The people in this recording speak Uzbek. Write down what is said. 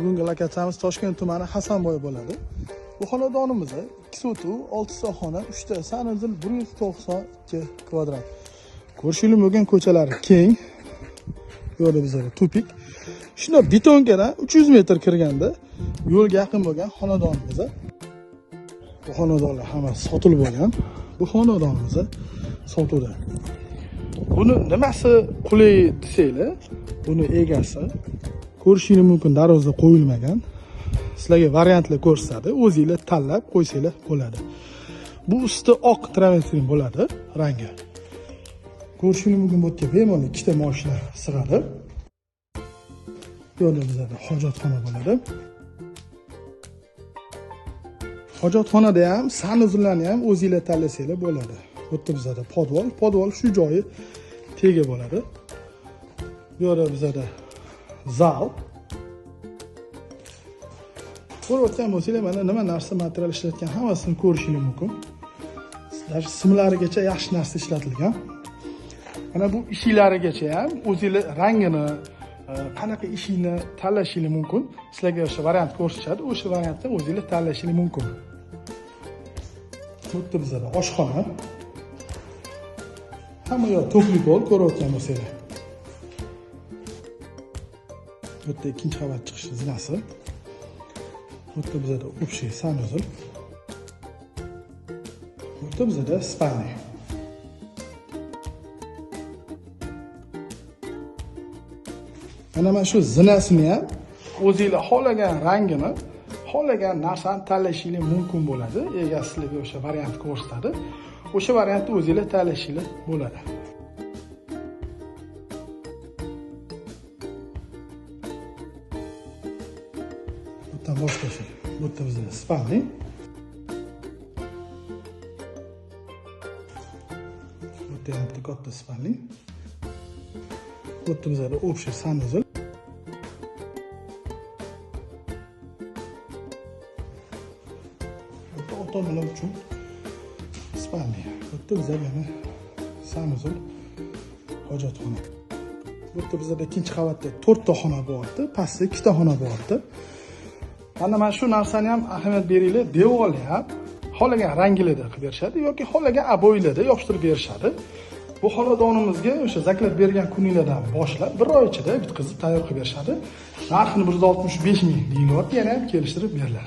Bugungi lokatsiyamiz Toshkent tumani Hasanboy bo'ladi. Bu xonadonimiz 2 sotuv, 6 soxona, 3 ta sanuzil 192 kvadrat. Ko'rishili bo'lgan ko'chalari keng. Yo'li bizga tupik. Shunda betonkadan 300 metr kirganda yo'lga yaqin bo'lgan xonadonimiz. Bu xonadonlar hammasi sotilib bo'lgan. Bu xonadonimiz sotuvda. Buni nimasi qulay desanglar, buni egasi ko'rishingiz mumkin, darvoza qo'yilmagan. Sizlarga variantlar ko'rsatadi, o'zingizlar tanlab qo'ysanglar bo'ladi. Bu usti oq travertin bo'ladi, rangi. Ko'rishingiz mumkin, bu yerga bemalol ikkita mashina sig'adi. Yo'lda bizda hojatxona bo'ladi. Hojatxonada ham sanuzillarni ham o'zingizlar tanlasanglar bo'ladi. Bu yerda bizda podval shu joyi tega bo'ladi. Bu yerda bizda zal. Ko'rayotgan bo'lsanglar, mana nima narsa material ishlatgan hammasini ko'rishingiz mumkin. Sizlar simlarigacha yaxshi narsa ishlatilgan. Mana bu ishiklarigacha ham o'zingizlar rangini, qanaqa ishingni tanlashingiz mumkin. Sizlarga o'sha variant ko'rsatadi, o'sha variantni o'zingizlar tanlashingiz mumkin. Bu yerda bizda oshxona. Hamma yoq to'pli pol ko'rayotgan bo'lsanglar. Bu yerda ikkinchi qavat chiqish zinasi. Bu yerda bizda общий sanuzil. Bu yerda bizda spalniy. Mana shu zinasini ham o'zingizlar xohlagan rangini, xohlagan narsani tanlashingiz mumkin bo'ladi. Egasi sizlarga o'sha variant ko'rsatadi. O'sha variantni o'zingizlar tanlashingiz bo'ladi. Bundan boshqacha. Bu yerda bizda spalniy. Bu yerda ham katta spalniy. Bu yerda bizda общий sanuzil. Ota-bola uchun spalniy. Bu yerda bizda yana sanuzil, hojatxona. Bu yerda bizda ikkinchi qavatda 4 ta xona bo'lyapti, pastda 2 ta xona bo'lyapti. Mana shu narsani ham ahamiyat beringlar. Devorni ham xohlagan ranglarda qilib berishadi yoki xohlagan aboylarda yopishtirib berishadi. Bu xonadonimizga o'sha zaklab bergan kuninglardan boshlab 1 oy ichida bitkazib tayyor qilib berishadi. Narxini 165 ming deyilyapti, yana ham kelishtirib beriladi.